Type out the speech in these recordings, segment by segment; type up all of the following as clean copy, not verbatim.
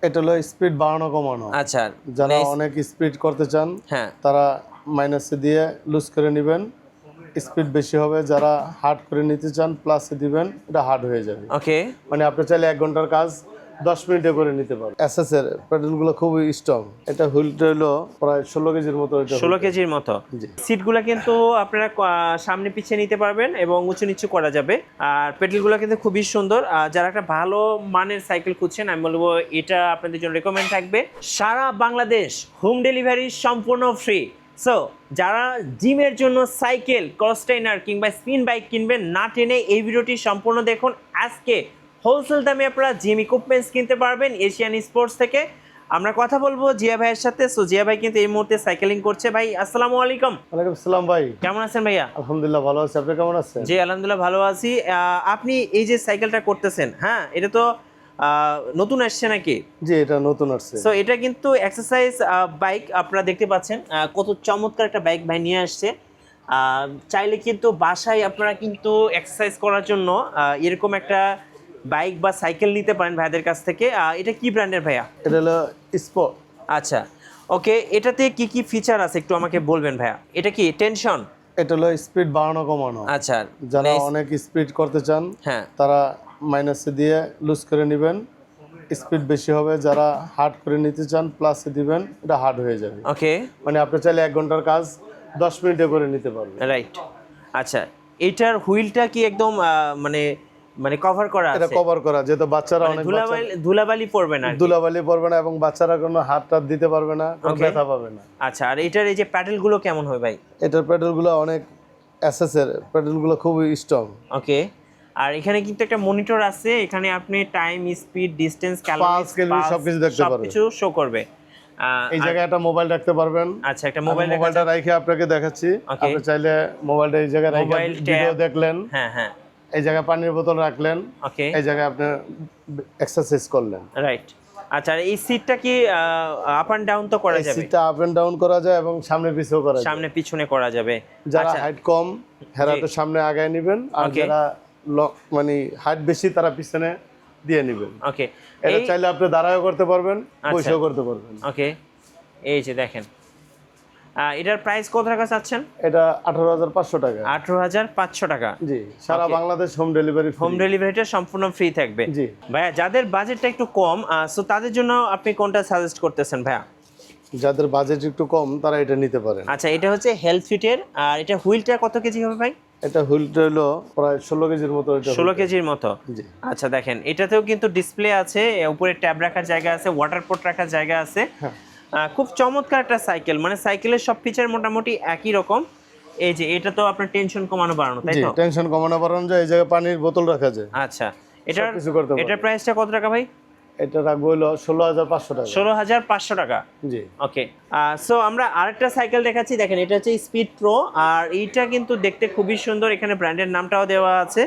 এটা হলো স্পিড বাড়ানো কমানো। আচ্ছা, যারা অনেক স্পিড করতে চান হ্যাঁ তারা মাইনাসে দিয়ে লুজ করে নেবেন, স্পিড বেশি হবে। যারা হার্ড করে নিতে চান প্লাসে দিবেন, এটা হার্ড হয়ে যাবে। ওকে, মানে আপনি চাইলে 1 ঘন্টার কাজ 10 মিনিটে করে নিতে পারেন। এসএস এর প্যাডেলগুলো খুবই স্ট্রং। এটা হুইলটা হলো প্রায় 16 কেজির মতো। এটা 16 কেজির মতো। জি। সিটগুলো কিন্তু আপনারা সামনে পিছিয়ে নিতে পারবেন এবং উঁচু নিচু করা যাবে। আর পেডেলগুলো কিন্তু খুবই সুন্দর। যারা একটা ভালো মানের সাইকেল খুঁজছেন, আমি বলবো এটা আপনাদের জন্য রেকমেন্ড থাকবে। সারা বাংলাদেশ হোম ডেলিভারি সম্পূর্ণ ফ্রি। সো যারা জিমের জন্য সাইকেল, ক্রস ট্রেনার কিংবা স্পিন বাইক কিনবেন, না টেনে এই ভিডিওটি সম্পূর্ণ দেখুন। আজকে হোলসেল দামে আপনারা জিম ইকুইপমেন্টস কিনতে পারবেন এশিয়ান স্পোর্টস থেকে। আমরা কথা বলবো জিয়া ভাইয়ের সাথে। সো জিয়া ভাই কিন্তু এই মুহূর্তে সাইকেলিং করছে। ভাই আসসালামু আলাইকুম। ওয়ালাইকুম আসসালাম ভাই, কেমন আছেন ভাইয়া? আলহামদুলিল্লাহ ভালো আছি। আপনি কেমন আছেন? জি আলহামদুলিল্লাহ ভালো আছি। আপনি এই যে সাইকেলটা করতেছেন, হ্যাঁ এটা তো নতুন আসছে নাকি? জি, এটা নতুন আসছে। সো এটা কিন্তু এক্সারসাইজ বাইক। আপনারা দেখতে পাচ্ছেন কত চমৎকার একটা বাইক ভাই নিয়ে আসছে। চাইলে কিন্তু বাসায় আপনারা কিন্তু এক্সারসাইজ করার জন্য এরকম একটা বাইক বা সাইকেল নিতে পারেন ভাইদের কাছ থেকে। এটা কি ব্র্যান্ডের ভাইয়া? এটা হলো স্পোর্ট। আচ্ছা, ওকে, এটাতে কি কি ফিচার আছে একটু আমাকে বলবেন ভাইয়া? এটা কি টেনশন? এটা হলো স্পিড বাড়ানো কমানো। আচ্ছা, যারা অনেক স্পিড করতে চান হ্যাঁ তারা মাইনাসে দিয়ে লুজ করে নেবেন, স্পিড বেশি হবে। যারা হার্ড করে নিতে চান প্লাসে দিবেন, এটা হার্ড হয়ে যাবে। ওকে, মানে আপনি চাইলে 1 ঘন্টার কাজ 10 মিনিটে করে নিতে পারবেন। রাইট। আচ্ছা, এইটার হুইলটা কি একদম মানে মানে কভার করা এটা আছে? কভার করা, যেহেতু বাচ্চারা মানে অনেক ধুলাবালি পড়বে না? ধুলাবালি পড়বে না এবং বাচ্চারা কোনো হাত টাত দিতে পারবে না, কোনো Okay. ব্যথা পাবে না। আচ্ছা, আর এটার এই যে প্যাডেলগুলো কেমন হয় ভাই? এটার প্যাডেলগুলো অনেক এসএস এর প্যাডেলগুলো খুবই স্ট্রং। ওকে, আর এখানে কিন্তু একটা মনিটর আছে। এখানে আপনি time, speed, distance, Pulse, calorie সবকিছু দেখতে পারবেন। সবকিছু শো করবে। এই জায়গায় একটা মোবাইল রাখতে পারবেন। আচ্ছা, একটা মোবাইলটা রেখে আপনাকে দেখাচ্ছি। Okay. আপনি চাইলে মোবাইলটা এই জায়গায় রেখে মোবাইল, ভিডিও ট্যাব। দেখলেন, হ্যাঁ হ্যাঁ, এই জায়গায় পানির বোতল রাখলেন, ওকে, এই জায়গায় আপনি এক্সারসাইজ করলেন। রাইট। আচ্ছা, আর এই সিটটা কি আপ অ্যান্ড ডাউন তো করা এই যাবে? সিটটা আপ এন্ড ডাউন করা যায় এবং সামনে পিছেও করা যায়। সামনে পিছনে করা যাবে। যারা আচ্ছা, হাইট কম হেরা তো সামনে আগায় নেবেন, আর Okay. যারা মানে হাইট বেশি তারা পিছনে দিয়ে নেবেন। ওকে, এটা চাইলে আপনি দাঁড়ায়ও করতে পারবেন, আচ্ছা। বসেও করতে পারবেন। ওকে, এই যে দেখেন, এটার প্রাইস কত টাকা চাচ্ছেন? এটা 18,500 টাকা। 18,500 টাকা। জি, সারা Okay. Bangladesh home delivery. Home ডেলিভারিটা সম্পূর্ণ ফ্রি থাকবে। জি। ভাইয়া, যাদের বাজেটটা একটু কম, সো তাদের জন্য আপনি কোনটা সাজেস্ট করতেছেন ভাইয়া? যাদের বাজেট একটু কম তারা এটা নিতে পারেন। আচ্ছা, এটা হচ্ছে হেলথ ফিটের। আর এটা হুইলটা কত কেজি হবে ভাই? এটা হুইলটা হলো প্রায় 16 কেজির মতো। এটা 16 কেজির মতো। জি। আচ্ছা, দেখেন এটাতেও কিন্তু ডিসপ্লে আছে, উপরে ট্যাব রাখার জায়গা আছে, ওয়াটার পোর্ট রাখার জায়গা আছে। হ্যাঁ। খুব চমৎকার একটা সাইকেল। মানে সাইকেলের সব ফিচার মোটামুটি একই রকম। এই যে এটা তো আপনার টেনশন কমানো বাড়ানো, তাই জি, তো? টেনশন কমানো বাড়ানো যায়। এই জায়গায় পানির বোতল রাখা যায়। আচ্ছা, এটার সবকিছু করতে পারবেন। এটার প্রাইসটা কত টাকা ভাই? এটা রাখবো হলো 16,500 টাকা। 16,500 টাকা। জি। ওকে, সো আমরা আরেকটা সাইকেল দেখাচ্ছি। দেখেন, এটা হচ্ছে স্পিড প্রো। আর এইটা কিন্তু দেখতে খুবই সুন্দর। এখানে ব্র্যান্ডের নামটাও দেওয়া আছে।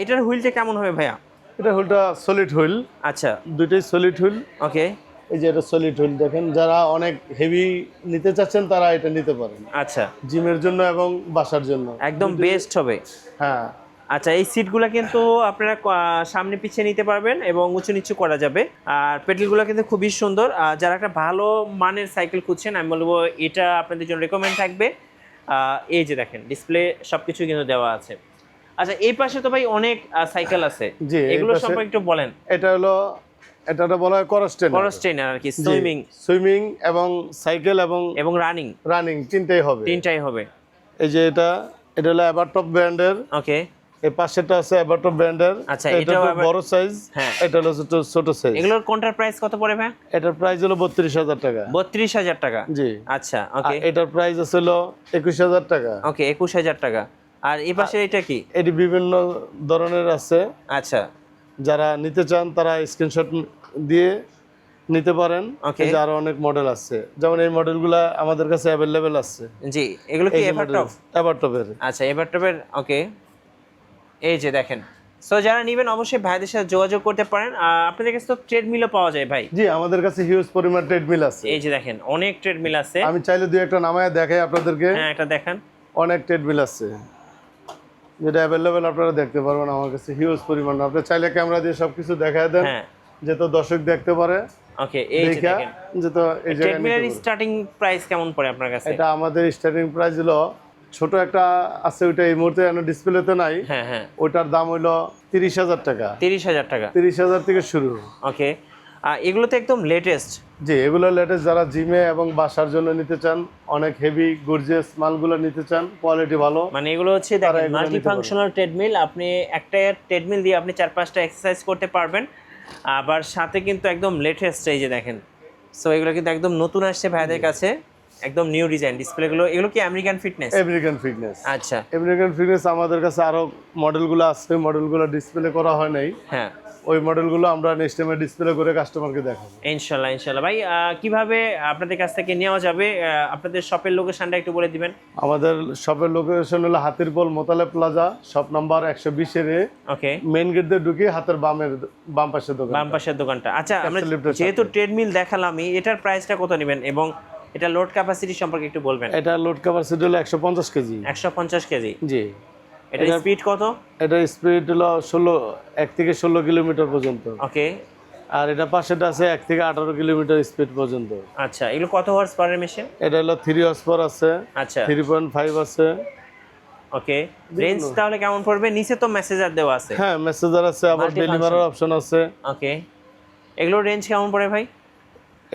এটার হুইলটা কেমন হবে ভাইয়া? এটা হুইলটা সলিড হুইল, আচ্ছা, দুইটাই সলিড হুইল। ওকে, এই যে এটা সলিড হুইল দেখেন, যারা অনেক হেভি নিতে চাচ্ছেন তারা এটা নিতে পারেন, আচ্ছা, জিমের জন্য এবং বাসার জন্য একদম বেস্ট হবে। হ্যাঁ। আচ্ছা, এই সিটগুলো কিন্তু আপনারা সামনে পিছিয়ে নিতে পারবেন এবং উঁচু নিচু করা যাবে। আর পেডেলগুলো কিন্তু খুবই সুন্দর। যারা একটা ভালো মানের সাইকেল খুঁজছেন, আমি বলবো এটা আপনাদের জন্য রেকমেন্ড থাকবে। এই যে দেখেন, ডিসপ্লে সবকিছু কিন্তু দেওয়া আছে। আচ্ছা, এই পাশে তো ভাই অনেক সাইকেল আছে। জি, এই এগুলো পাশে- সম্পর্কে একটু বলেন। এটা হলো এটা বলা হয় ক্রস ক্রস ট্রেনার আর কি, সুইমিং এবং সাইকেল এবং রানিং রানিং তিনটাই হবে। তিনটাই হবে। এই যে এটা হলো এভারটপ ব্র্যান্ডের। ওকে, এই পাশেটা আছে এভারটপ ব্র্যান্ডের। আচ্ছা, এটা এটাও একটু বড় সাইজ, হ্যাঁ। এটা হলো ছোট সাইজ। এগুলোর কোনটার প্রাইস কত পড়ে ভাই? এটার প্রাইস হলো 32,000 টাকা। 32,000 টাকা। জি। আচ্ছা, আর ওকে, এটার প্রাইস আছে হলো 21,000 টাকা। ওকে, 21,000 টাকা। আর এই পাশে এটা কি? এটি বিভিন্ন ধরনের আছে। আচ্ছা, যারা নিতে চান তারা স্ক্রিনশট দিয়ে নিতে পারেন। Okay. এই যে আরো অনেক মডেল আছে, যেমন এই মডেলগুলো আমাদের কাছে অ্যাভেলেবেল আছে। জি, এগুলো কি এভারটপ? এভারটপের। আচ্ছা, এভারটপের। ওকে, এই যে দেখেন। সো যারা নেবেন অবশ্যই ভাইদের সাথে যোগাযোগ করতে পারেন। আপনাদের কাছে তো ট্রেডমিলও পাওয়া যায় ভাই? জি, আমাদের কাছে হিউজ পরিমাণ ট্রেডমিল আছে। এই যে দেখেন, অনেক ট্রেডমিল আছে। আমি চাইলে দুই একটা নামায় দেখাই আপনাদেরকে। হ্যাঁ, এটা দেখান। অনেক ট্রেডমিল আছে যেটা অ্যাভেলেবেল, আপনারা দেখতে পারবেন। আমার কাছে হিউজ পরিমাণ। আপনি চাইলে ক্যামেরা দিয়ে সবকিছু দেখায় দেন, হ্যাঁ, যেহেতু দর্শক দেখতে পারে। ওকে, এই যে দেখা দেখেন যে তো এই জায়গায় ট্রেডমিলের নিতে পারবো। স্টার্টিং প্রাইস কেমন পড়ে আপনার কাছে? এটা আমাদের স্টার্টিং প্রাইস হলো ছোট একটা আছে, ওইটা এই মুহূর্তে ডিসপ্লেতে নাই। হ্যাঁ হ্যাঁ, ওটার দাম হইলো 30,000 টাকা। 30,000 টাকা। 30,000 থেকে শুরু। ওকে, এগুলো তো একদম লেটেস্ট। জি, এগুলো লেটেস্ট, যারা জিমে এবং বাসার জন্য নিতে চান, অনেক হেভি গর্জিয়াস মালগুলো নিতে চান, কোয়ালিটি ভালো। মানে এগুলো হচ্ছে তারা দেখেন এগুলো মাল্টি নিতে ফাংশনাল ট্রেডমিল, আপনি একটা ট্রেডমিল দিয়ে আপনি 4-5টা এক্সারসাইজ করতে পারবেন। আবার সাথে কিন্তু একদম লেটেস্ট, এই যে দেখেন। সো এগুলো কিন্তু একদম নতুন আসছে ভাইদের কাছে, একদম নিউ ডিজাইন ডিসপ্লেগুলো। এগুলো কি আমেরিকান ফিটনেস? American fitness. আচ্ছা, আমেরিকান ফিটনেস আমাদের কাছে আরো মডেলগুলো আছে, মডেলগুলো ডিসপ্লে করা হয় নাই। হ্যাঁ ওই মডেলগুলো আমরা নেক্সট টাইমে ডিসপ্লে করে কাস্টমারকে দেখাবো। ইনশাল্লাহ ইনশাল্লাহ। ভাই কিভাবে আপনাদের কাছ থেকে নেওয়া যাবে? আপনাদের শপের লোকেশনটা একটু বলে দিবেন। আমাদের শপের লোকেশন হলো Hatirpool Motaleb plaza, shop number 120 এ। ওকে, মেইন গেট দিয়ে ঢুকে হাতের বাম পাশের দোকান। বাম পাশের দোকানটা। আচ্ছা, আমরা Capsule lift এর যেহেতু সাথে। ট্রেডমিল দেখালাম, এটার প্রাইসটা কত নেবেন এবং এটা লোড ক্যাপাসিটি সম্পর্কে একটু বলবেন। এটা লোড ক্যাপাসিটি হলো 150 কেজি। 150 কেজি। জি। এটা স্পিড কত? এটা স্পিড হলো 1 থেকে 16 কিলোমিটার পর্যন্ত। ওকে, আর এটা পাশেটা আছে 1 থেকে 18 কিলোমিটার স্পিড পর্যন্ত। আচ্ছা, এগুলো কত হর্স পাওয়ারের মেশিন? এটা হলো 3 হর্স পাওয়ার আছে, আচ্ছা 3.5 আছে। ওকে, রেঞ্জ তাহলে কেমন পড়বে? নিচে তো মেসেজার দেওয়া আছে। হ্যাঁ, মেসেজার আছে, আবার Multi-function। ডেলিভারির অপশন আছে। ওকে, এগুলোর রেঞ্জ কেমন পড়ে ভাই?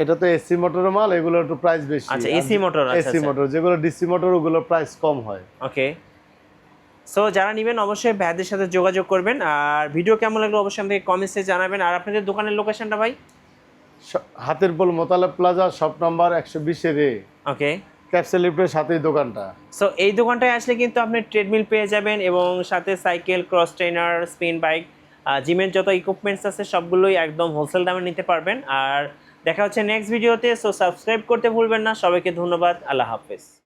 এটা তো এসি মোটরের মাল, এগুলো একটু প্রাইস বেশি। আচ্ছা, এসি মোটর। এসি মোটর, যেগুলো ডিসি মোটর ওগুলো প্রাইস কম হয়। ওকে, সো যারা নেবেন অবশ্যই ভাইদের সাথে যোগাযোগ করবেন। আর ভিডিও কেমন লাগলো অবশ্যই আমাদেরকে কমেন্টসে জানাবেন। আর আপনাদের দোকানের লোকেশনটা ভাই? Hatirpool Motaleb plaza, shop number 120 এ। ওকে, ক্যাপসুল লিফটের সাথেই দোকানটা। সো এই দোকানটায় আসলে কিন্তু আপনি ট্রেডমিল পেয়ে যাবেন এবং সাথে cycle, cross trainer, spin bike, জিমের যত ইকুইপমেন্টস আছে সবগুলোই একদম হোলসেল দামে নিতে পারবেন। আর দেখা হচ্ছে নেক্সট ভিডিওতে। সো সাবস্ক্রাইব করতে ভুলবেন না। সবাইকে ধন্যবাদ। আল্লাহ হাফেজ।